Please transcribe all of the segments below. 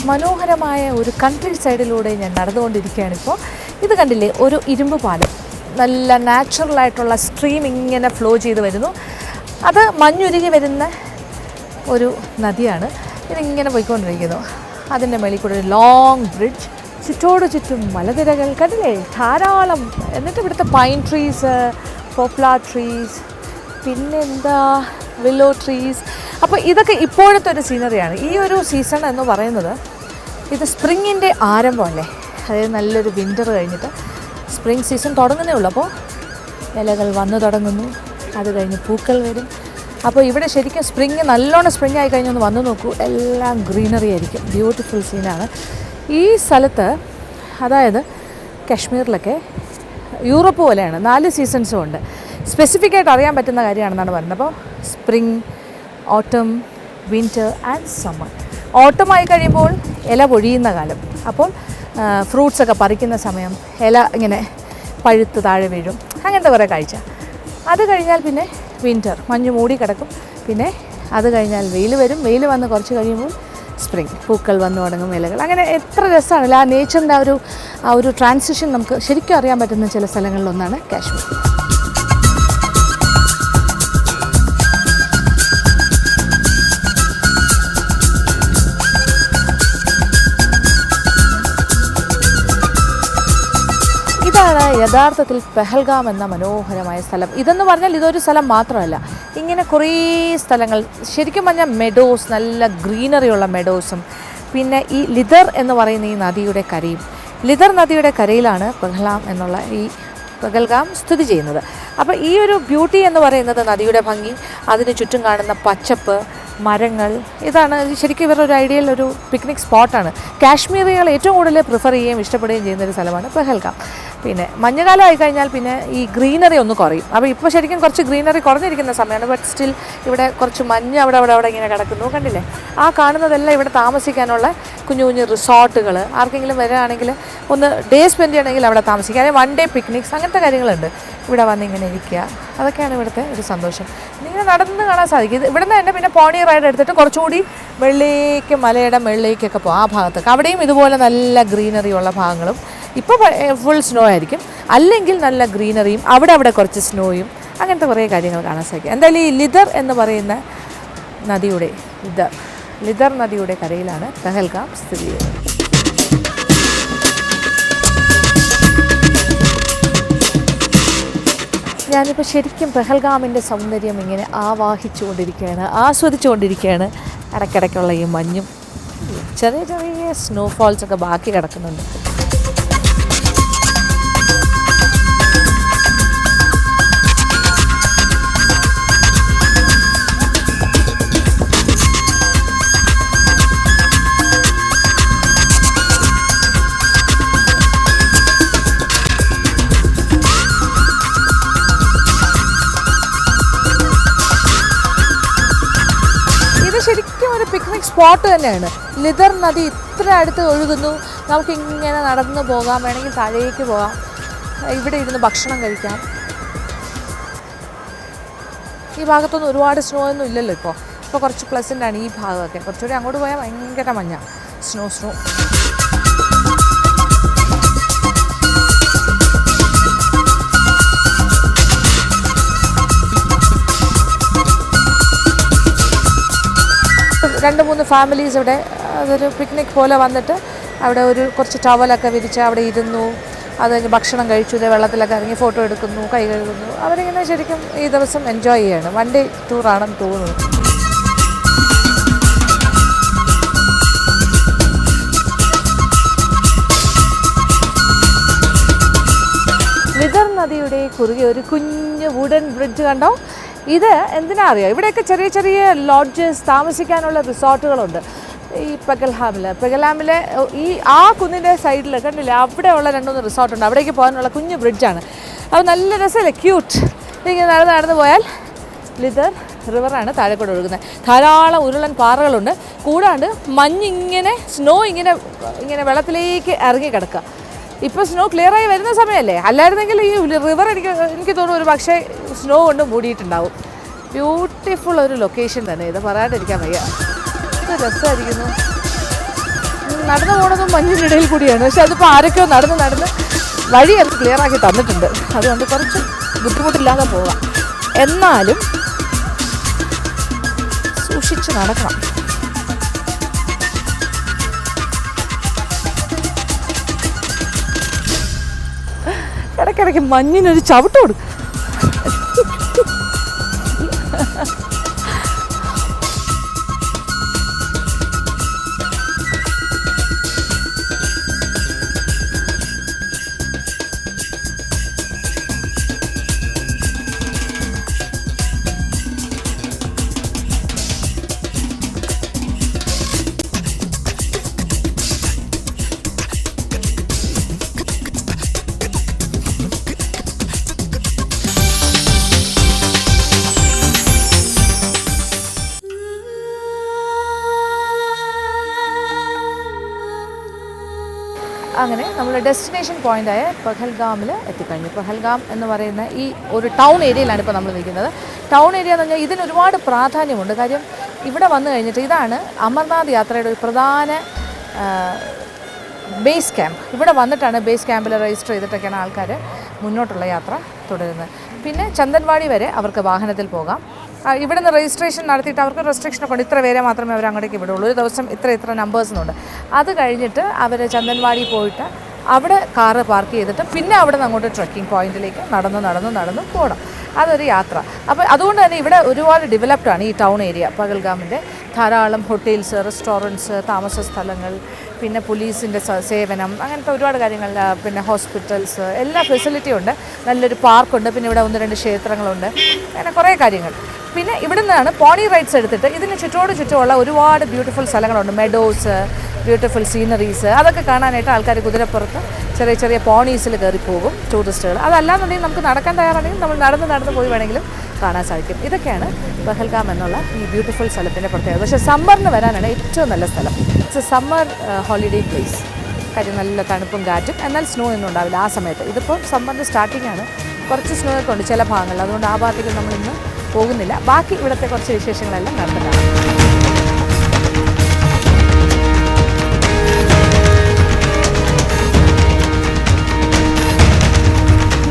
മനോഹരമായ ഒരു കൺട്രി സൈഡിലൂടെ ഞാൻ നടന്നുകൊണ്ടിരിക്കുകയാണിപ്പോൾ. ഇത് കണ്ടില്ലേ, ഒരു ഇരുമ്പ് പാലം, നല്ല നാച്ചുറലായിട്ടുള്ള സ്ട്രീം ഇങ്ങനെ ഫ്ലോ ചെയ്ത് വരുന്നു. അത് മഞ്ഞുരുകി വരുന്ന ഒരു നദിയാണ്. ഇതിങ്ങനെ പോയിക്കൊണ്ടിരിക്കുന്നു. അതിൻ്റെ മേളിൽ കൂടെ ഒരു ലോങ് ബ്രിഡ്ജ്, ചുറ്റോട് ചുറ്റും മലനിരകൾ കണ്ടില്ലേ, ധാരാളം. എന്നിട്ട് ഇവിടുത്തെ പൈൻ ട്രീസ്, പോപ്ലാർ ട്രീസ്, പിന്നെന്താ വില്ലോ ട്രീസ്. അപ്പോൾ ഇതൊക്കെ ഇപ്പോഴത്തെ ഒരു സീനറിയാണ്. ഈ ഒരു സീസൺ എന്ന് പറയുന്നത് ഇത് സ്പ്രിങ്ങിൻ്റെ ആരംഭമല്ലേ, അതായത് നല്ലൊരു വിൻ്റർ കഴിഞ്ഞിട്ട് സ്പ്രിങ് സീസൺ തുടങ്ങുന്നേ ഉള്ളൂ. അപ്പോൾ ഇലകൾ വന്നു തുടങ്ങുന്നു, അത് കഴിഞ്ഞ് പൂക്കൾ വരും. അപ്പോൾ ഇവിടെ ശരിക്കും സ്പ്രിങ് നല്ലോണം സ്പ്രിങ് ആയി കഴിഞ്ഞൊന്ന് വന്നു നോക്കൂ, എല്ലാം ഗ്രീനറി ആയിരിക്കും. ബ്യൂട്ടിഫുൾ സീനാണ് ഈ സ്ഥലത്ത്. അതായത് കാശ്മീരിലൊക്കെ യൂറോപ്പ് പോലെയാണ്, 4 സീസൺസും ഉണ്ട്. സ്പെസിഫിക്കായിട്ട് അറിയാൻ പറ്റുന്ന കാര്യമാണെന്നാണ് പറയുന്നത്. അപ്പോൾ സ്പ്രിങ്, ഓട്ടം, വിൻ്റർ ആൻഡ് സമ്മർ. ഓട്ടമായി കഴിയുമ്പോൾ ഇല പൊഴിയുന്ന കാലം, അപ്പോൾ ഫ്രൂട്ട്സൊക്കെ പറിക്കുന്ന സമയം, ഇല ഇങ്ങനെ പഴുത്ത് താഴെ വീഴും, അങ്ങനത്തെ കുറേ കാഴ്ച. അത് കഴിഞ്ഞാൽ പിന്നെ വിൻ്റർ, മഞ്ഞ് മൂടി കിടക്കും. പിന്നെ അത് കഴിഞ്ഞാൽ വെയിൽ വരും. വെയിൽ വന്ന് കുറച്ച് കഴിയുമ്പോൾ സ്പ്രിങ്, പൂക്കൾ വന്നു തുടങ്ങും, ഇലകൾ. അങ്ങനെ എത്ര രസമാണല്ലോ ആ നേച്ചറിൻ്റെ ആ ഒരു ട്രാൻസിഷൻ നമുക്ക് ശരിക്കും അറിയാൻ പറ്റുന്ന ചില സ്ഥലങ്ങളിലൊന്നാണ് കാശ്മീർ. ഇതാണ് യഥാർത്ഥത്തിൽ പെഹൽഗാം എന്ന മനോഹരമായ സ്ഥലം. ഇതെന്ന് പറഞ്ഞാൽ ഇതൊരു സ്ഥലം മാത്രമല്ല, ഇങ്ങനെ കുറേ സ്ഥലങ്ങൾ, ശരിക്കും പറഞ്ഞാൽ മെഡോസ്, നല്ല ഗ്രീനറിയുള്ള മെഡോസും, പിന്നെ ഈ ലിദർ എന്ന് പറയുന്ന ഈ നദിയുടെ കരയും. ലിദർ നദിയുടെ കരയിലാണ് പെഹൽഗാം സ്ഥിതി ചെയ്യുന്നത്. അപ്പോൾ ഈ ഒരു ബ്യൂട്ടി എന്ന് പറയുന്നത് നദിയുടെ ഭംഗി, അതിന് ചുറ്റും കാണുന്ന പച്ചപ്പ്, മരങ്ങൾ, ഇതാണ് ശരിക്കും ഇവരുടെ ഒരു ഐഡിയൽ ഒരു പിക്നിക് സ്പോട്ടാണ്. കാശ്മീരികൾ ഏറ്റവും കൂടുതൽ പ്രിഫർ ചെയ്യുകയും ഇഷ്ടപ്പെടുകയും ചെയ്യുന്നൊരു സ്ഥലമാണ് പെഹൽഗാം. പിന്നെ മഞ്ഞുകാലം ആയിക്കഴിഞ്ഞാൽ പിന്നെ ഈ ഗ്രീനറി ഒന്ന് കുറയും. അപ്പോൾ ഇപ്പോൾ ശരിക്കും കുറച്ച് ഗ്രീനറി കുറഞ്ഞിരിക്കുന്ന സമയമാണ്. ബട്ട് സ്റ്റിൽ ഇവിടെ കുറച്ച് മഞ്ഞ് അവിടെ ഇങ്ങനെ കിടക്കുന്നു, കണ്ടില്ലേ? ആ കാണുന്നതെല്ലാം ഇവിടെ താമസിക്കാനുള്ള കുഞ്ഞു കുഞ്ഞു റിസോർട്ടുകൾ. ആർക്കെങ്കിലും വരികയാണെങ്കിൽ ഒന്ന് ഡേ സ്പെൻഡ് ചെയ്യണമെങ്കിൽ അവിടെ താമസിക്കുക. അല്ലെങ്കിൽ 1 ഡേ പിക്നിക്സ്, അങ്ങനത്തെ കാര്യങ്ങളുണ്ട്. ഇവിടെ വന്ന് ഇങ്ങനെ ഇരിക്കുക, അതൊക്കെയാണ് ഇവിടുത്തെ ഒരു സന്തോഷം. നിങ്ങൾ നടന്ന് കാണാൻ സാധിക്കും. ഇവിടെ നിന്ന് തന്നെ പിന്നെ പോണി റൈഡ് എടുത്തിട്ട് കുറച്ചുകൂടി വെള്ളിലേക്ക്, മലയുടെ വെള്ളിലേക്കൊക്കെ പോകും. ആ ഭാഗത്തൊക്കെ അവിടെയും ഇതുപോലെ നല്ല ഗ്രീനറി ഉള്ള ഭാഗങ്ങളും. ഇപ്പോൾ ഫുൾ സ്നോ ആയിരിക്കും, അല്ലെങ്കിൽ നല്ല ഗ്രീനറിയും, അവിടെ കുറച്ച് സ്നോയും, അങ്ങനത്തെ കുറേ കാര്യങ്ങൾ കാണാൻ സാധിക്കും. എന്തായാലും ഈ ലിദർ എന്ന് പറയുന്ന ലിദർ നദിയുടെ കരയിലാണ് പെഹൽഗാം സ്ഥിതി ചെയ്യുന്നത്. ഞാനിപ്പോൾ ശരിക്കും പെഹൽഗാമിൻ്റെ സൗന്ദര്യം ഇങ്ങനെ ആവാഹിച്ചുകൊണ്ടിരിക്കുകയാണ്, ആസ്വദിച്ചുകൊണ്ടിരിക്കുകയാണ്. ഇടയ്ക്കിടയ്ക്കുള്ള ഈ മഞ്ഞും ചെറിയ ചെറിയ സ്നോഫോൾസൊക്കെ ബാക്കി കിടക്കുന്നുണ്ട്. ശരിക്കും ഒരു പിക്നിക് സ്പോട്ട് തന്നെയാണ്. ലിദർ നദി ഇത്ര അടുത്ത് ഒഴുകുന്നു, നമുക്കിങ്ങനെ നടന്നു പോകാം, വേണമെങ്കിൽ താഴേക്ക് പോകാം, ഇവിടെ ഇരുന്ന് ഭക്ഷണം കഴിക്കാം. ഈ ഭാഗത്തൊന്നും ഒരുപാട് സ്നോ ഒന്നും ഇല്ലല്ലോ ഇപ്പോൾ കുറച്ച് പ്ലസൻ്റാണ് ഈ ഭാഗമൊക്കെ. കുറച്ചുകൂടി അങ്ങോട്ട് പോയാൽ ഭയങ്കര മഞ്ഞ, സ്നോ. രണ്ട് മൂന്ന് ഫാമിലീസ് ഇവിടെ അതൊരു പിക്നിക് പോലെ വന്നിട്ട് അവിടെ കുറച്ച് ടവലൊക്കെ വിരിച്ച് അവിടെ ഇരുന്നു. അത് കഴിഞ്ഞ് ഭക്ഷണം കഴിച്ചു, വെള്ളത്തിലൊക്കെ ഇറങ്ങി ഫോട്ടോ എടുക്കുന്നു, കൈ കഴുകുന്നു. അവരിങ്ങനെ ശരിക്കും ഈ ദിവസം എൻജോയ് ചെയ്യാണ്. 1 ഡേ ടൂറാണെന്ന് തോന്നുന്നു. ലിദർ നദിയുടെ കുറുകെ ഒരു കുഞ്ഞു വുഡൻ ബ്രിഡ്ജ് കണ്ടോ? ഇത് എന്തിനാ അറിയോ? ഇവിടെയൊക്കെ ചെറിയ ചെറിയ ലോഡ്ജസ്, താമസിക്കാനുള്ള റിസോർട്ടുകളുണ്ട്. ഈ പെഹൽഗാമിലെ ആ കുന്നിൻ്റെ സൈഡിൽ കണ്ടില്ലേ, അവിടെയുള്ള 2-3 റിസോർട്ടുണ്ട്. അവിടേക്ക് പോകാനുള്ള കുഞ്ഞു ബ്രിഡ്ജാണ്. അപ്പോൾ നല്ല രസമല്ലേ, ക്യൂട്ട്. ഇങ്ങനെ നടന്ന് പോയാൽ ലിദർ റിവറാണ് താഴെ കൂടെ ഒഴുകുന്നത്. ധാരാളം ഉരുളൻ പാറകളുണ്ട്. കൂടാണ്ട് മഞ്ഞിങ്ങനെ, സ്നോ ഇങ്ങനെ വെള്ളത്തിലേക്ക് ഇറങ്ങി കിടക്കുക. ഇപ്പോൾ സ്നോ ക്ലിയറായി വരുന്ന സമയമല്ലേ, അല്ലായിരുന്നെങ്കിൽ ഈ റിവർ എനിക്ക് തോന്നുന്നു ഒരു പക്ഷേ സ്നോ കൊണ്ട് മൂടിയിട്ടുണ്ടാവും. ബ്യൂട്ടിഫുൾ ഒരു ലൊക്കേഷൻ തന്നെ, ഇത് പറയാണ്ടിരിക്കാൻ വയ്യ. ഇത് രസമായിരിക്കുന്നു. നടന്നു പോകുന്നതും മഞ്ഞിൻ്റെ ഇടയിൽ കൂടിയാണ്. പക്ഷെ അതിപ്പോൾ ആരൊക്കെയോ നടന്ന് വഴി അത് ക്ലിയർ ആക്കി തന്നിട്ടുണ്ട്. അതുകൊണ്ട് കുറച്ച് ബുദ്ധിമുട്ടില്ലാതെ പോകാം. എന്നാലും സൂക്ഷിച്ച് നടക്കണം. ഇടയ്ക്കിടയ്ക്ക് മഞ്ഞിനൊരു ചവിട്ട് കൊടുക്കും. അങ്ങനെ നമ്മൾ ഡെസ്റ്റിനേഷൻ പോയിൻ്റായ പഹൽഗാമിൽ എത്തിക്കഴിഞ്ഞു. പഹൽഗാം എന്ന് പറയുന്ന ഈ ഒരു ടൗൺ ഏരിയയിലാണ് ഇപ്പോൾ നമ്മൾ നിൽക്കുന്നത്. ടൗൺ ഏരിയ എന്ന് പറഞ്ഞാൽ ഇതിന് ഒരുപാട് പ്രാധാന്യമുണ്ട്. കാര്യം ഇവിടെ വന്നു കഴിഞ്ഞിട്ട് ഇതാണ് അമർനാഥ് യാത്രയുടെ ഒരു പ്രധാന ബേസ് ക്യാമ്പ്. ഇവിടെ വന്നിട്ടാണ് ബേസ് ക്യാമ്പിൽ രജിസ്റ്റർ ചെയ്തിട്ടൊക്കെയാണ് ആൾക്കാർ മുന്നോട്ടുള്ള യാത്ര തുടരുന്നത്. പിന്നെ ചന്ദൻവാടി വരെ അവർക്ക് വാഹനത്തിൽ പോകാം. ഇവിടെ നിന്ന് രജിസ്ട്രേഷൻ നടത്തിയിട്ട് അവർക്ക് റെസ്ട്രിക്ഷനൊക്കെ ഉണ്ട്. ഇത്ര പേരെ മാത്രമേ അവർ അങ്ങോട്ടേക്ക് വിടുള്ളൂ. ഒരു ദിവസം ഇത്ര നമ്പേഴ്സിനുണ്ട്. അത് കഴിഞ്ഞിട്ട് അവർ ചന്ദൻവാടി പോയിട്ട് അവിടെ കാറ് പാർക്ക് ചെയ്തിട്ട് പിന്നെ അവിടെ നിന്ന് അങ്ങോട്ട് ട്രക്കിംഗ് പോയിന്റിലേക്ക് നടന്ന് പോകണം. അതൊരു യാത്ര. അപ്പോൾ അതുകൊണ്ട് തന്നെ ഇവിടെ ഒരുപാട് ഡെവലപ്ഡാണ് ഈ ടൗൺ ഏരിയ. പഹൽഗാമിൻ്റെ ധാരാളം ഹോട്ടൽസ്, റെസ്റ്റോറൻറ്റ്സ്, താമസ സ്ഥലങ്ങൾ, പിന്നെ പോലീസിൻ്റെ സേവനം, അങ്ങനത്തെ ഒരുപാട് കാര്യങ്ങൾ, പിന്നെ ഹോസ്പിറ്റൽസ്, എല്ലാ ഫെസിലിറ്റിയും ഉണ്ട്. നല്ലൊരു പാർക്കുണ്ട്. പിന്നെ ഇവിടെ 1-2 ക്ഷേത്രങ്ങളുണ്ട്. അങ്ങനെ കുറേ കാര്യങ്ങൾ. പിന്നെ ഇവിടെ നിന്നാണ് പോണി റൈഡ്സ് എടുത്തിട്ട് ഇതിന് ചുറ്റുമുള്ള ഒരുപാട് ബ്യൂട്ടിഫുൾ സ്ഥലങ്ങളുണ്ട്. മെഡോസ്, ബ്യൂട്ടിഫുൾ സീനറീസ്, അതൊക്കെ കാണാനായിട്ട് ആൾക്കാർ കുതിരപ്പുറത്ത് ചെറിയ പോണീസിൽ കയറി പോകും ടൂറിസ്റ്റുകൾ. അതല്ലാന്നുണ്ടെങ്കിൽ നമുക്ക് നടക്കാൻ തയ്യാറാണെങ്കിൽ നമ്മൾ നടന്ന് പോയി വേണമെങ്കിലും കാണാൻ സാധിക്കും. ഇതൊക്കെയാണ് പഹൽഗാം എന്നുള്ള ഈ ബ്യൂട്ടിഫുൾ സ്ഥലത്തിൻ്റെ പ്രത്യേകത. പക്ഷേ സമ്മറിന് വരാനാണ് ഏറ്റവും നല്ല സ്ഥലം. It's A summer holiday place. കാര്യം നല്ല തണുപ്പും കാറ്റും, എന്നാൽ സ്നോ ഒന്നും ഉണ്ടാവില്ല ആ സമയത്ത്. ഇതിപ്പോൾ സമ്മറിൻ്റെ സ്റ്റാർട്ടിംഗ് ആണ്. കുറച്ച് സ്നോ ഒക്കെ ഉണ്ട് ചില ഭാഗങ്ങളിൽ. അതുകൊണ്ട് ആ ഭാഗത്തേക്ക് നമ്മളിന്ന് പോകുന്നില്ല. ബാക്കി ഇവിടുത്തെ കുറച്ച് വിശേഷങ്ങളെല്ലാം നടന്നു കാണാം.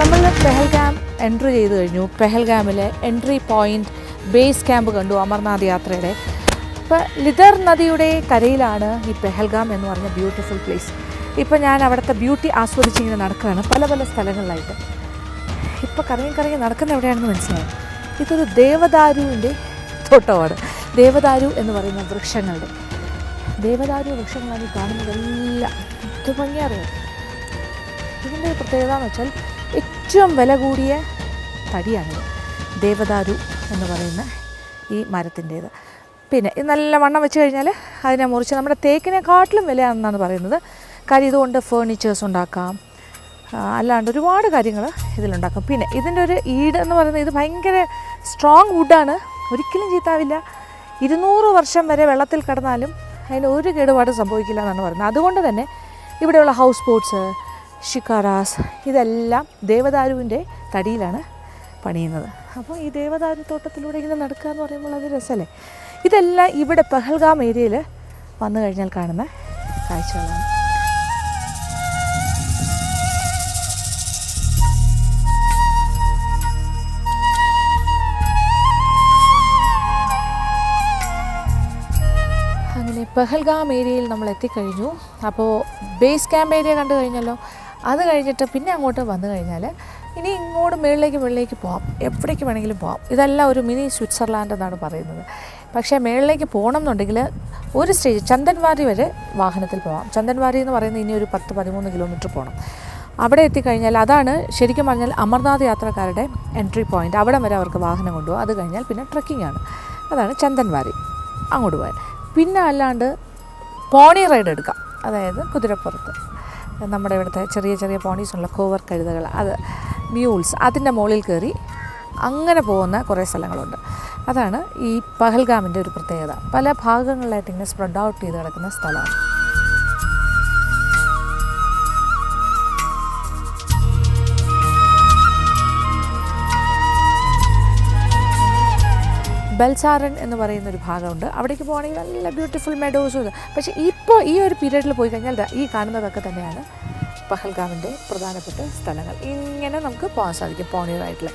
നമ്മൾ പെഹൽഗാം എൻട്രി ചെയ്ത് കഴിഞ്ഞു. പെഹൽഗാമിലെ എൻട്രി പോയിൻറ്റ് ബേസ് ക്യാമ്പ് കണ്ടു അമർനാഥ് യാത്രയുടെ. ഇപ്പോൾ ലിദർ നദിയുടെ കരയിലാണ് ഈ പെഹൽഗാം എന്ന് പറഞ്ഞ ബ്യൂട്ടിഫുൾ പ്ലേസ്. ഇപ്പോൾ ഞാൻ അവിടുത്തെ ബ്യൂട്ടി ആസ്വദിച്ചിങ്ങനെ നടക്കുകയാണ് പല സ്ഥലങ്ങളിലായിട്ട്. ഇപ്പോൾ കറങ്ങി നടക്കുന്ന എവിടെയാണെന്ന് മനസ്സിലായി. ഇതൊരു ദേവദാരുവിൻ്റെ തോട്ടമാണ്. ദേവദാരു എന്ന് പറയുന്ന വൃക്ഷങ്ങളുടെ ദേവദാരു വൃക്ഷങ്ങളാണ് ഈ കാണുന്നതെല്ലാം. ഇത് ഭംഗിയറിയാം. ഇതിൻ്റെ പ്രത്യേകത എന്ന് വെച്ചാൽ ഏറ്റവും വില കൂടിയ തടിയാണിത്, ദേവദാരു എന്ന് പറയുന്ന ഈ മരത്തിൻ്റേത്. പിന്നെ ഇത് നല്ല വണ്ണം വെച്ച് കഴിഞ്ഞാൽ അതിനെ മുറിച്ച് നമ്മുടെ തേക്കിനെക്കാട്ടിലും വിലയാണെന്നാണ് പറയുന്നത്. കാര്യം ഇതുകൊണ്ട് ഫേർണിച്ചേഴ്സ് ഉണ്ടാക്കാം, അല്ലാണ്ട് ഒരുപാട് കാര്യങ്ങൾ ഇതിലുണ്ടാക്കാം. പിന്നെ ഇതിൻ്റെ ഒരു ഈട് എന്ന് പറയുന്നത് ഇത് ഭയങ്കര സ്ട്രോങ് വുഡാണ്, ഒരിക്കലും ചീത്താവില്ല. 200 വർഷം വരെ വെള്ളത്തിൽ കിടന്നാലും അതിന് ഒരു കേടുപാട് സംഭവിക്കില്ല എന്നാണ് പറയുന്നത്. അതുകൊണ്ട് തന്നെ ഇവിടെയുള്ള ഹൗസ് ബോട്ട്സ്, ഷിക്കാറാസ് ഇതെല്ലാം ദേവദാരുവിൻ്റെ തടിയിലാണ് പണിയുന്നത്. അപ്പോൾ ഈ ദേവദാരു തോട്ടത്തിലൂടെ ഇങ്ങനെ നടക്കുക എന്ന് പറയുമ്പോൾ അത് രസമല്ലേ. ഇതെല്ലാം ഇവിടെ പഹൽഗാം ഏരിയയിൽ വന്നു കഴിഞ്ഞാൽ കാണുന്ന കാഴ്ചകളാണ്. അങ്ങനെ പഹൽഗാം ഏരിയയിൽ നമ്മൾ എത്തിക്കഴിഞ്ഞു. അപ്പോൾ ബേസ് ക്യാമ്പ് ഏരിയ കണ്ടു കഴിഞ്ഞല്ലോ. അത് കഴിഞ്ഞിട്ട് പിന്നെ അങ്ങോട്ട് വന്നു കഴിഞ്ഞാൽ ഇനി ഇങ്ങോട്ട് മുകളിലേക്ക് പോകാം, എവിടേക്ക് വേണമെങ്കിലും പോകാം. ഇതെല്ലാം ഒരു മിനി സ്വിറ്റ്സർലാൻഡ് എന്നാണ് പറയുന്നത്. പക്ഷേ മുകളിലേക്ക് പോകണം എന്നുണ്ടെങ്കിൽ ഒരു സ്റ്റേജ് ചന്ദൻവാരി വരെ വാഹനത്തിൽ പോകാം. ചന്ദൻവാരി എന്ന് പറയുന്നത് ഇനി ഒരു 10-13 കിലോമീറ്റർ പോകണം. അവിടെ എത്തിക്കഴിഞ്ഞാൽ അതാണ് ശരിക്കും പറഞ്ഞാൽ അമർനാഥ് യാത്രക്കാരുടെ എൻട്രി പോയിൻ്റ്. അവിടെ വരെ അവർക്ക് വാഹനം കൊണ്ടുപോകും. അത് കഴിഞ്ഞാൽ പിന്നെ ട്രക്കിംഗ് ആണ്. അതാണ് ചന്ദൻവാരി. അങ്ങോട്ട് പോയാൽ പിന്നെ അല്ലാണ്ട് പോണി റൈഡ് എടുക്കാം. അതായത് കുതിരപ്പുറത്ത് നമ്മുടെ ഇവിടുത്തെ ചെറിയ പോണീസുള്ള കോവർ കഴുതകൾ, അത് മ്യൂൾസ്, അതിൻ്റെ മുകളിൽ കയറി അങ്ങനെ പോകുന്ന കുറേ സ്ഥലങ്ങളുണ്ട്. അതാണ് ഈ പഹൽഗാമിൻ്റെ ഒരു പ്രത്യേകത. പല ഭാഗങ്ങളിലായിട്ട് ഇങ്ങനെ സ്പ്രെഡ് ഔട്ട് ചെയ്ത് കിടക്കുന്ന സ്ഥലമാണ്. ബെൽസാരൻ എന്ന് പറയുന്നൊരു ഭാഗമുണ്ട്. അവിടേക്ക് പോകുകയാണെങ്കിൽ നല്ല ബ്യൂട്ടിഫുൾ മെഡോസും ഇത്. പക്ഷേ ഇപ്പോൾ ഈ ഒരു പീരീഡിൽ പോയി കഴിഞ്ഞാൽ ഈ കാണുന്നതൊക്കെ തന്നെയാണ് പഹൽഗാമിൻ്റെ പ്രധാനപ്പെട്ട സ്ഥലങ്ങൾ. ഇങ്ങനെ നമുക്ക് പോകാൻ സാധിക്കും. പോണി റൈഡിൽ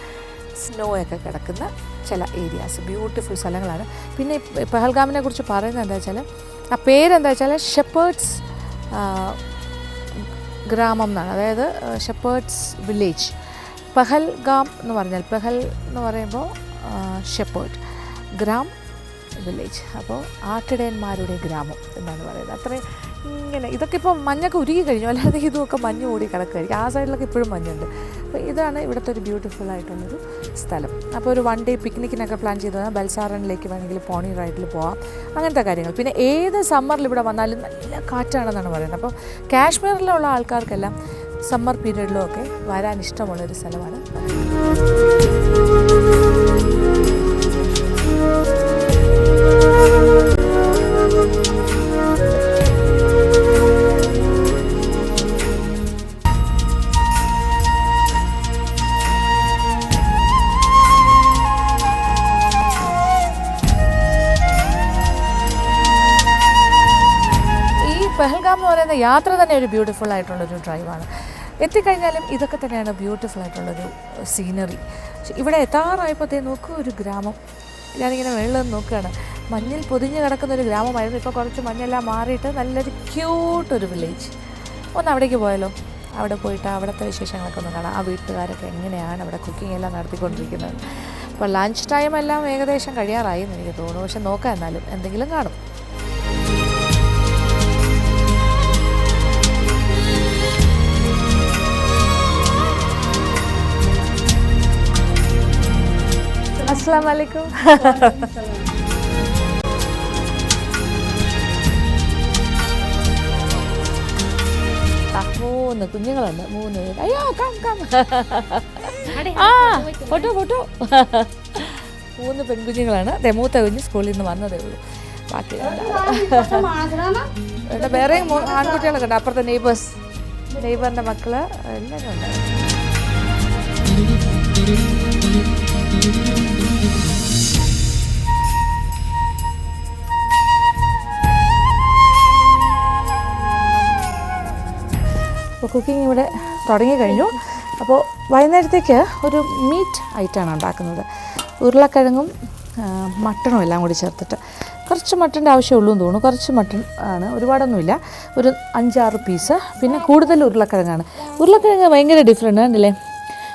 സ്നോ ഒക്കെ കിടക്കുന്ന ചില ഏരിയാസ്, ബ്യൂട്ടിഫുൾ സ്ഥലങ്ങളാണ്. പിന്നെ പഹൽഗാമിനെ കുറിച്ച് പറയുന്നത് എന്താ വെച്ചാൽ, ആ പേരെന്താ വെച്ചാൽ ഷെപ്പേർഡ്സ് ഗ്രാമം എന്നാണ്, അതായത് ഷെപ്പേർഡ്സ് വില്ലേജ്. പഹൽഗാം എന്ന് പറഞ്ഞാൽ, പഹൽ എന്ന് പറയുമ്പോൾ ഷെപ്പേർഡ്, ഗ്രാം വില്ലേജ്, അപ്പോൾ ആട്ടിടയന്മാരുടെ ഗ്രാമം എന്നാണ് പറയുന്നത്. അത്രയും ഇങ്ങനെ ഇതൊക്കെ ഇപ്പോൾ മഞ്ഞൊക്കെ ഉരുകി കഴിഞ്ഞു, അല്ലാതെ ഇതുമൊക്കെ മഞ്ഞ് കൂടി കിടക്കുമായിരിക്കും. ആ സൈഡിലൊക്കെ ഇപ്പോഴും മഞ്ഞുണ്ട്. അപ്പോൾ ഇതാണ് ഇവിടുത്തെ ഒരു ബ്യൂട്ടിഫുൾ ആയിട്ടുള്ളൊരു സ്ഥലം. അപ്പോൾ ഒരു 1 ഡേ പിക്നിക്കിനൊക്കെ പ്ലാൻ ചെയ്ത് ബെൽസാരനിലേക്ക് വേണമെങ്കിൽ പോണി റൈഡിൽ പോകാം, അങ്ങനത്തെ കാര്യങ്ങൾ. പിന്നെ ഏത് സമ്മറിൽ ഇവിടെ വന്നാലും നല്ല കാറ്റാണെന്നാണ് പറയുന്നത്. അപ്പോൾ കാശ്മീരിലുള്ള ആൾക്കാർക്കെല്ലാം സമ്മർ പീരീഡിലും ഒക്കെ വരാൻ ഇഷ്ടമുള്ളൊരു സ്ഥലമാണ്. പഹൽഗാം എന്ന് പറയുന്ന യാത്ര തന്നെ ഒരു ബ്യൂട്ടിഫുൾ ആയിട്ടുള്ളൊരു ഡ്രൈവാണ്. എത്തിക്കഴിഞ്ഞാലും ഇതൊക്കെ തന്നെയാണ് ബ്യൂട്ടിഫുൾ ആയിട്ടുള്ളൊരു സീനറി. ഇവിടെ എത്താറായപ്പോഴത്തേ നോക്കൂ, ഒരു ഗ്രാമം. ഞാനിങ്ങനെ വെള്ളം നോക്കുകയാണ്. മഞ്ഞിൽ പൊതിഞ്ഞ് കിടക്കുന്നൊരു ഗ്രാമമായിരുന്നു. ഇപ്പോൾ കുറച്ച് മഞ്ഞെല്ലാം മാറിയിട്ട് നല്ലൊരു ക്യൂട്ടൊരു വില്ലേജ്. ഒന്ന് അവിടേക്ക് പോയാലോ? അവിടെ പോയിട്ട് അവിടുത്തെ വിശേഷങ്ങളൊക്കെ ഒന്ന് കാണാം. ആ വീട്ടുകാരൊക്കെ എങ്ങനെയാണ് അവിടെ കുക്കിംഗ് എല്ലാം നടത്തിക്കൊണ്ടിരിക്കുന്നത്. അപ്പോൾ ലഞ്ച് ടൈം എല്ലാം ഏകദേശം കഴിയാറായി എന്ന് എനിക്ക് തോന്നുന്നു. പക്ഷെ നോക്കാം, എന്നാലും എന്തെങ്കിലും കാണും. അസ്സലാമു അലൈക്കും. മൂന്ന് കുഞ്ഞുങ്ങളുണ്ട്, 3 പേര്. അയ്യോ ഫോട്ടോ 3 പെൺകുഞ്ഞുങ്ങളാണ്. മൂത്ത കുഞ്ഞ് സ്കൂളിൽ നിന്ന് വന്നതേ ഉള്ളൂ. ബാക്കി ഇവിടെ വേറെയും ആൺകുട്ടികളൊക്കെ ഉണ്ട്. അപ്പുറത്തെ നെയ്ബറിൻ്റെ മക്കള് എല്ലാവരും ഉണ്ട്. അപ്പോൾ കുക്കിംഗ് ഇവിടെ തുടങ്ങിക്കഴിഞ്ഞു. അപ്പോൾ വൈകുന്നേരത്തേക്ക് ഒരു മീറ്റ് ഐറ്റമാണ് ഉണ്ടാക്കുന്നത്. ഉരുളക്കിഴങ്ങും മട്ടണും എല്ലാം കൂടി ചേർത്തിട്ട്. കുറച്ച് മട്ടൻ്റെ ആവശ്യമുള്ളൂ എന്ന് തോന്നുന്നു. കുറച്ച് മട്ടൺ ആണ്, ഒരുപാടൊന്നുമില്ല. ഒരു 5-6 പീസ്. പിന്നെ കൂടുതൽ ഉരുളക്കിഴങ്ങാണ്. ഉരുളക്കിഴങ്ങ് ഭയങ്കര ഡിഫറെൻ്റ് ആണല്ലേ.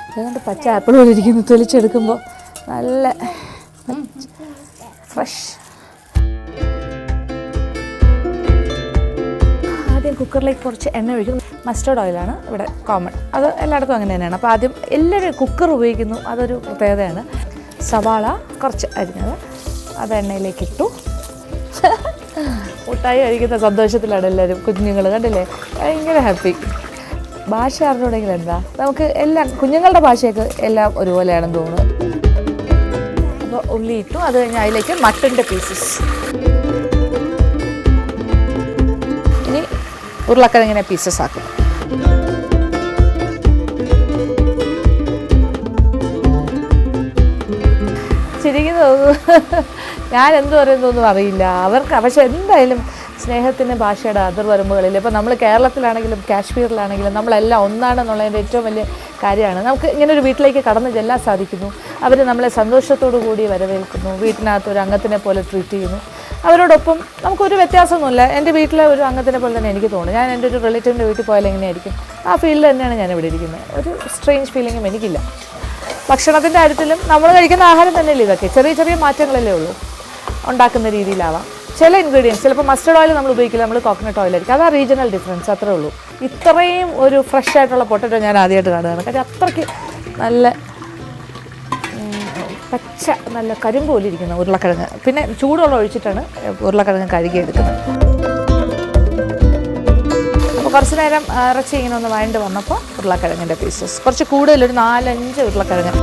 അതുകൊണ്ട് പച്ച ആപ്പിൾ പോലെ ഇരിക്കുന്നു. തൊലിച്ചെടുക്കുമ്പോൾ നല്ല ഫ്രഷ്. ആദ്യം കുക്കറിലേക്ക് കുറച്ച് എണ്ണ ഒഴിക്കും. മസ്റ്റേർഡ് ഓയിലാണ് ഇവിടെ കോമൺ, അത് എല്ലായിടത്തും അങ്ങനെ തന്നെയാണ്. അപ്പോൾ ആദ്യം എല്ലാവരും കുക്കർ ഉപയോഗിക്കുന്നു, അതൊരു പ്രത്യേകതയാണ്. സവാള കുറച്ച് അരിഞ്ഞത് അത് എണ്ണയിലേക്ക് ഇട്ടു. മുട്ടായി കഴിക്കുന്ന സന്തോഷത്തിലാണ് എല്ലാവരും. കുഞ്ഞുങ്ങൾ കണ്ടില്ലേ, ഭയങ്കര ഹാപ്പി. ഭാഷ അറിഞ്ഞുണ്ടെങ്കിൽ എന്താ, നമുക്ക് എല്ലാം കുഞ്ഞുങ്ങളുടെ ഭാഷയൊക്കെ എല്ലാം ഒരുപോലെയാണെന്ന് തോന്നുന്നു. അപ്പോൾ ഉള്ളി ഇട്ടു. അത് കഴിഞ്ഞ് അതിലേക്ക് മട്ടൻ്റെ പീസസ്. ഇനി ഉരുളക്കിഴങ്ങിനെ പീസസ് ആക്കും. ശരിക്കും ഞാൻ എന്ത് പറയുന്നൊന്നും അറിയില്ല അവർക്ക്. പക്ഷെ എന്തായാലും സ്നേഹത്തിൻ്റെ ഭാഷയുടെ അതിർവരമ്പുകളിൽ ഇപ്പോൾ നമ്മൾ കേരളത്തിലാണെങ്കിലും കാശ്മീരിലാണെങ്കിലും നമ്മളെല്ലാം ഒന്നാണെന്നുള്ളതിൻ്റെ ഏറ്റവും വലിയ കാര്യമാണ്. നമുക്ക് ഇങ്ങനൊരു വീട്ടിലേക്ക് കടന്നു ചെല്ലാൻ സാധിക്കുന്നു. അവർ നമ്മളെ സന്തോഷത്തോടു കൂടി വരവേൽക്കുന്നു. വീട്ടിനകത്ത് ഒരു അംഗത്തിനെ പോലെ ട്രീറ്റ് ചെയ്യുന്നു. അവരോടൊപ്പം നമുക്കൊരു വ്യത്യാസമൊന്നുമില്ല. എൻ്റെ വീട്ടിലെ ഒരു അംഗത്തിനെ പോലെ തന്നെ എനിക്ക് തോന്നുന്നു. ഞാൻ എൻ്റെ ഒരു റിലേറ്റീവിൻ്റെ വീട്ടിൽ പോയാൽ എങ്ങനെയായിരിക്കും, ആ ഫീൽഡിൽ തന്നെയാണ് ഞാനിവിടെ ഇരിക്കുന്നത്. ഒരു സ്ട്രേഞ്ച് ഫീലിങ്ങും എനിക്കില്ല. ഭക്ഷണത്തിൻ്റെ കാര്യത്തിലും നമ്മൾ കഴിക്കുന്ന ആഹാരം തന്നെയല്ലേ ഇതൊക്കെ. ചെറിയ ചെറിയ മാറ്റങ്ങളല്ലേ ഉള്ളൂ. ഉണ്ടാക്കുന്ന രീതിയിലാവാം. ചില ഇൻഗ്രീഡിയൻസ് ചിലപ്പോൾ മസ്റ്റേർഡ് ഓയിൽ നമ്മൾ ഉപയോഗിക്കില്ല, നമ്മൾ കോക്കനട്ട് ഓയിലായിരിക്കും. അതാ റീജിയണൽ ഡിഫറൻസ്, അത്രേ ഉള്ളൂ. ഇത്രയും ഒരു ഫ്രഷ് ആയിട്ടുള്ള പൊട്ടറ്റോ ഞാൻ ആദ്യമായിട്ട് കാണുകയാണ്. കാര്യം അത്രയ്ക്ക് നല്ല പച്ച നല്ല കരിമ്പ് പോലെ ഇരിക്കുന്ന ഉരുളക്കിഴങ്ങ്. പിന്നെ ചൂടുവെള്ളം ഒഴിച്ചിട്ടാണ് ഉരുളക്കിഴങ്ങ് കഴുകിയെടുക്കുന്നത്. അപ്പോൾ കുറച്ച് നേരം ഇറച്ചി ഇങ്ങനെ ഒന്ന് വഴണ്ട് വന്നപ്പോൾ ഉരുളക്കിഴങ്ങിൻ്റെ പീസസ് കുറച്ച് കൂടുതൽ, ഒരു 4-5 ഉരുളക്കിഴങ്ങ്.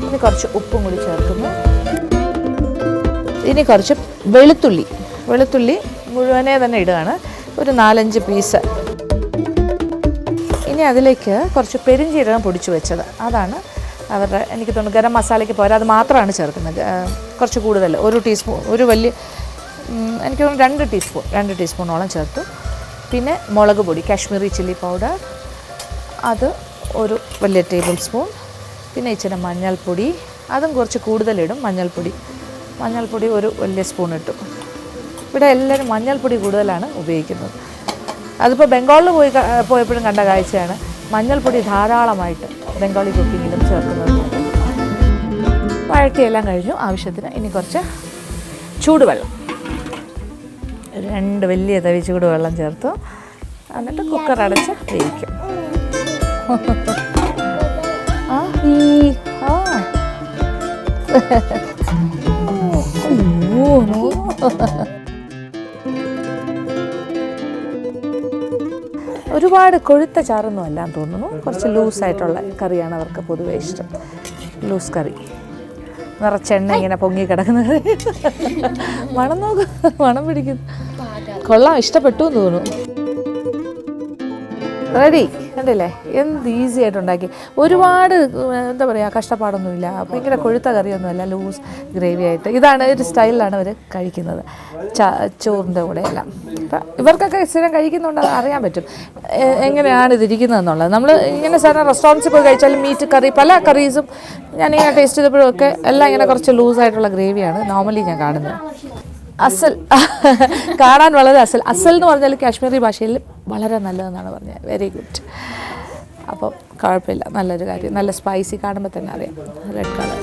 ഇനി കുറച്ച് ഉപ്പും കൂടി ചേർക്കുന്നു. ഇനി കുറച്ച് വെളുത്തുള്ളി മുഴുവനെ തന്നെ ഇടുകയാണ്, ഒരു 4-5 പീസ്. ഇനി അതിലേക്ക് കുറച്ച് പെരിഞ്ജീരകം പൊടിച്ചു വെച്ചത്, അതാണ് അവരുടെ എനിക്ക് തോന്നുന്നു ഗരം മസാലയ്ക്ക് പോരാ അത് മാത്രമാണ് ചേർക്കുന്നത്. കുറച്ച് കൂടുതൽ 1 ടീസ്പൂൺ, ഒരു വലിയ എനിക്ക് തോന്നുന്നു 2 ടീസ്പൂണോളം ചേർത്തു. പിന്നെ മുളക് പൊടി, കാശ്മീരി ചില്ലി പൗഡർ, അത് ഒരു വലിയ ടേബിൾ സ്പൂൺ. പിന്നെ ഇച്ചിരി മഞ്ഞൾപ്പൊടി, അതും കുറച്ച് കൂടുതലിടും. മഞ്ഞൾപ്പൊടി ഒരു വലിയ സ്പൂൺ ഇട്ടു. ഇവിടെ എല്ലാവരും മഞ്ഞൾപ്പൊടി കൂടുതലാണ് ഉപയോഗിക്കുന്നത്. അതിപ്പോൾ ബംഗാളിൽ പോയപ്പോഴും കണ്ട കാഴ്ചയാണ്. മഞ്ഞൾപ്പൊടി ധാരാളമായിട്ട് ബംഗാളി കുക്കിങ്ങിലും ചേർക്കുന്നത്. വഴറ്റിയെല്ലാം കഴിഞ്ഞു. ആവശ്യത്തിന് ഇനി കുറച്ച് ചൂടുവെള്ളം, 2 വലിയ തവി ചൂടുവെള്ളം ചേർത്തു. എന്നിട്ട് കുക്കർ അടച്ച് വേവിക്കും. ഒരുപാട് കൊഴുത്ത ചാറൊന്നും അല്ലാന്ന് തോന്നുന്നു. കുറച്ച് ലൂസായിട്ടുള്ള കറിയാണ് അവർക്ക് പൊതുവേ ഇഷ്ടം. ലൂസ് കറി, നിറച്ചെണ്ണ ഇങ്ങനെ പൊങ്ങി കിടക്കുന്ന കറി. മണം നോക്കും, മണം പിടിക്കുന്നു. കൊള്ളാം, ഇഷ്ടപ്പെട്ടു എന്ന് തോന്നുന്നു. റെഡി, കണ്ടില്ലേ എന്ത് ഈസി ആയിട്ടുണ്ടാക്കി. ഒരുപാട് എന്താ പറയുക കഷ്ടപ്പാടൊന്നുമില്ല. ഭയങ്കര കൊഴുത്ത കറിയൊന്നുമല്ല, ലൂസ് ഗ്രേവി ആയിട്ട്. ഇതാണ് ഒരു സ്റ്റൈലിലാണ് അവർ കഴിക്കുന്നത് ചോറിൻ്റെ കൂടെ എല്ലാം. അപ്പം ഇവർക്കൊക്കെ സ്ഥിരം കഴിക്കുന്നുണ്ട്, അത് അറിയാൻ പറ്റും എങ്ങനെയാണ് ഇതിരിക്കുന്നതെന്നുള്ളത്. നമ്മൾ ഇങ്ങനെ സാധാരണ റെസ്റ്റോറൻറ്റ്സിൽ പോയി കഴിച്ചാലും മീറ്റ് കറി, പല കറീസും ഞാനിങ്ങനെ ടേസ്റ്റ് ചെയ്തപ്പോഴും ഒക്കെ എല്ലാം ഇങ്ങനെ കുറച്ച് ലൂസായിട്ടുള്ള ഗ്രേവിയാണ് നോർമലി ഞാൻ കാണുന്നത്. അസൽ കാണാൻ വളരെ അസൽ എന്ന് പറഞ്ഞാൽ കാശ്മീരി ഭാഷയിൽ വളരെ നല്ലതെന്നാണ് പറഞ്ഞത്. Very good. അപ്പോൾ കുഴപ്പമില്ല, നല്ലൊരു കാര്യം. നല്ല സ്പൈസി, കാണുമ്പോൾ തന്നെ അറിയാം. Red colour.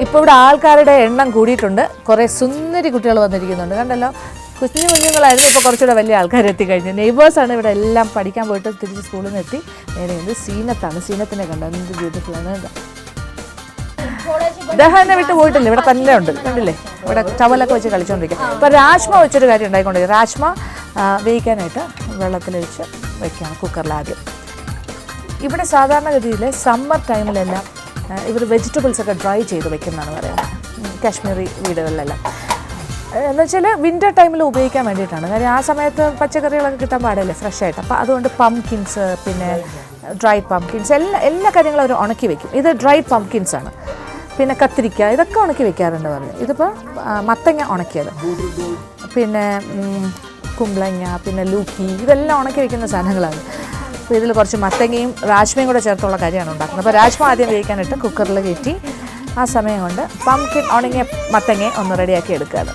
ഇപ്പോൾ ഇവിടെ ആൾക്കാരുടെ എണ്ണം കൂടിയിട്ടുണ്ട്. കുറേ സുന്ദരി കുട്ടികൾ വന്നിരിക്കുന്നുണ്ട്, കണ്ടല്ലോ. കുഞ്ഞുങ്ങളായിരുന്നു, ഇപ്പോൾ കുറച്ചുകൂടെ വലിയ ആൾക്കാർ എത്തിക്കഴിഞ്ഞു. നെയ്ബേഴ്സാണ് ഇവിടെ എല്ലാം പഠിക്കാൻ പോയിട്ട് തിരിച്ച് സ്കൂളിൽ നിന്ന് എത്തി. നേരെ ഇത് സീനത്താണ്. സീനത്തിനെ കണ്ടോ, എന്ത് ബ്യൂട്ടിഫുള്ളാണ്. ദഹനെ വിട്ട് പോയിട്ടില്ല, ഇവിടെ തന്നെ ഉണ്ട്, കണ്ടില്ലേ. ഇവിടെ ടവലൊക്കെ വെച്ച് കളിച്ചുകൊണ്ടിരിക്കുക. ഇപ്പോൾ രാജ്മ വെച്ചൊരു കാര്യം ഉണ്ടായിക്കൊണ്ടിരിക്കുക. രാജ്മ വേവിക്കാനായിട്ട് വെള്ളത്തിലൊഴിച്ച് വയ്ക്കുകയാണ് കുക്കറിൽ ആദ്യം. ഇവിടെ സാധാരണഗതിയിൽ സമ്മർ ടൈമിലെല്ലാം ഇവർ വെജിറ്റബിൾസൊക്കെ ഡ്രൈ ചെയ്ത് വെക്കുന്നതാണ് പറയുന്നത്, കാശ്മീരി വീടുകളിലെല്ലാം. എന്ന് വെച്ചാൽ വിൻ്റർ ടൈമിൽ ഉപയോഗിക്കാൻ വേണ്ടിയിട്ടാണ്. കാര്യം ആ സമയത്ത് പച്ചക്കറികളൊക്കെ കിട്ടാൻ പാടില്ലേ ഫ്രഷ് ആയിട്ട്. അപ്പോൾ അതുകൊണ്ട് പംകിൻസ്, പിന്നെ ഡ്രൈ പംകിൻസ്, എല്ലാ കാര്യങ്ങളും അവർ ഉണക്കി വെക്കും. ഇത് ഡ്രൈ പംകിൻസ് ആണ്. പിന്നെ കത്തിരിക്ക, ഇതൊക്കെ ഉണക്കി വെക്കാറുണ്ട് പറഞ്ഞു. ഇതിപ്പോൾ മത്തങ്ങ ഉണക്കിയത്, പിന്നെ കുമ്പളങ്ങ, പിന്നെ ലൂക്കി, ഇതെല്ലാം ഉണക്കി വെക്കുന്ന സാധനങ്ങളാണ്. അപ്പോൾ ഇതിൽ കുറച്ച് മത്തങ്ങയും രാജ്മയും കൂടെ ചേർത്തുള്ള കാര്യമാണ് ഉണ്ടാക്കുന്നത്. അപ്പോൾ രാജ്മ ആദ്യം വേവിക്കാനിട്ട് കുക്കറിൽ കയറ്റി ആ സമയം കൊണ്ട് പംകിൻ ഉണങ്ങിയ മത്തങ്ങയെ ഒന്ന് റെഡിയാക്കി എടുക്കുകയാണ്.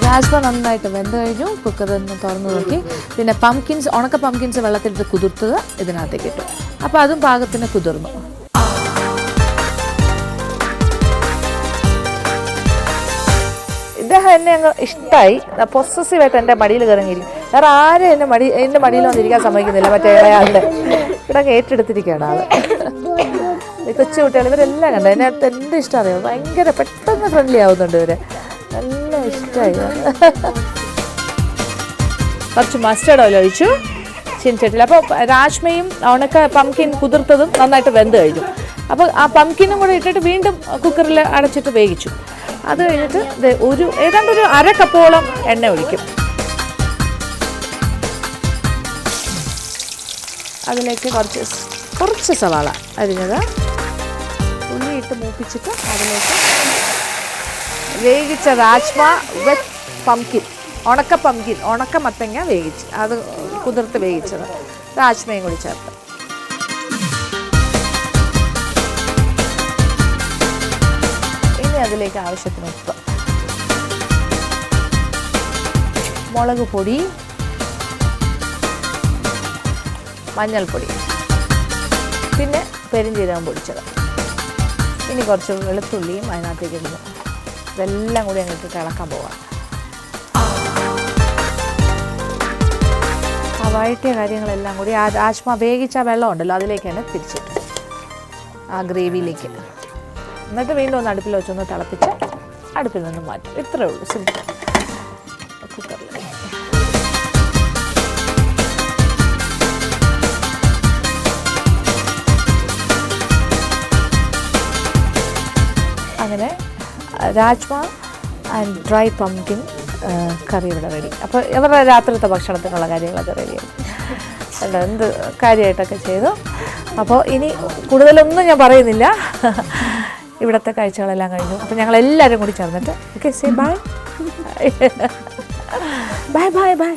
രാജ്മ നന്നായിട്ട് വെന്ത് കഴിഞ്ഞു. കുക്കറിൽ നിന്ന് തുറന്നു നോക്കി. പിന്നെ പംകിൻസ്, ഉണക്ക പംകിൻസ് വെള്ളത്തിലിട്ട് കുതിർത്തത് ഇതിനകത്തേക്ക് ഇട്ടു. അപ്പോൾ അതും പാകത്തിന് കുതിർന്നു. ഇദ്ദേഹം എന്നെ അങ്ങ് ഇഷ്ടമായി. പൊസസീവായിട്ട് എൻ്റെ മടിയിൽ കയറിയിരിക്കും. വേറെ ആരും എൻ്റെ മടിയിൽ വന്നിരിക്കാൻ സമ്മതിക്കുന്നില്ല. മറ്റേ ഇളയാളുടെ ഇവിടെ ഏറ്റെടുത്തിരിക്കുകയാണ് ആൾ. കൊച്ചു കുട്ടികൾ ഇവരെല്ലാം കണ്ടു. അതിനകത്ത് എൻ്റെ ഇഷ്ടം അറിയാം. ഭയങ്കര പെട്ടെന്ന് ഫ്രണ്ട്ലി ആവുന്നുണ്ട് ഇവർ. നല്ല ഇഷ്ടമായി. കുറച്ച് മസ്റ്റേർഡ് ഓയിൽ ഒഴിച്ചു ചീനച്ചട്ടിയിൽ. അപ്പോൾ രാജ്മയും ഉണക്ക പംകിൻ കുതിർത്തതും നന്നായിട്ട് വെന്ത് കഴിഞ്ഞു. അപ്പോൾ ആ പംകിനും കൂടെ ഇട്ടിട്ട് വീണ്ടും കുക്കറിൽ അടച്ചിട്ട് വേവിച്ചു. അത് കഴിഞ്ഞിട്ട് ഏതാണ്ട് ഒരു 1/2 കപ്പോളം എണ്ണ ഒഴിക്കും. അതിലേക്ക് കുറച്ച് സവാള അരിഞ്ഞത് ഉള്ളിയിട്ട് മൂപ്പിച്ചിട്ട് അതിലേക്ക് വേവിച്ച രാജ്മ വിത്ത് പംകിൻ, ഉണക്ക മത്തങ്ങ വേവിച്ച്, അത് കുതിർത്ത് വേവിച്ചത് രാജ്മയും കൂടി ചേർത്ത്. ഇനി അതിലേക്ക് ആവശ്യത്തിന് ഉപ്പ്, മുളക് പൊടി, മഞ്ഞൾപ്പൊടി, പിന്നെ പെരുംജീരകം പൊടിച്ചത്. ഇനി കുറച്ച് വെളുത്തുള്ളിയും അതിനകത്തേക്ക് ഇടുന്നു. ഇതെല്ലാം കൂടി അങ്ങോട്ട് ഇളക്കാൻ പോവാം. ആ വഴറ്റിയ കാര്യങ്ങളെല്ലാം കൂടി ആ രാജ്മ വേവിച്ച വെള്ളം ഉണ്ടല്ലോ അതിലേക്ക് തന്നെ തിരിച്ചിട്ടു ആ ഗ്രേവിയിലേക്ക്. എന്നിട്ട് വീണ്ടും ഒന്ന് അടുപ്പിൽ വെച്ചൊന്ന് തിളപ്പിച്ച് അടുപ്പിൽ നിന്ന് മാറ്റും. ഇത്രയേ ഉള്ളൂ, സിമ്പിൾ. കുക്കറിൽ അങ്ങനെ രാജ്മ ആൻഡ് ഡ്രൈ പംകിൻ കറി ഇവിടെ റെഡി. അപ്പോൾ ഇവരുടെ രാത്രിത്തെ ഭക്ഷണത്തിനുള്ള കാര്യങ്ങളൊക്കെ റെഡിയായി. അല്ല എന്ത് കാര്യമായിട്ടൊക്കെ ചെയ്തു. അപ്പോൾ ഇനി കൂടുതലൊന്നും ഞാൻ പറയുന്നില്ല. ഇവിടുത്തെ കാഴ്ചകളെല്ലാം കഴിഞ്ഞു. അപ്പോൾ ഞങ്ങൾ എല്ലാവരും കൂടി ചേർന്നിട്ട് okay say bye bye bye bye.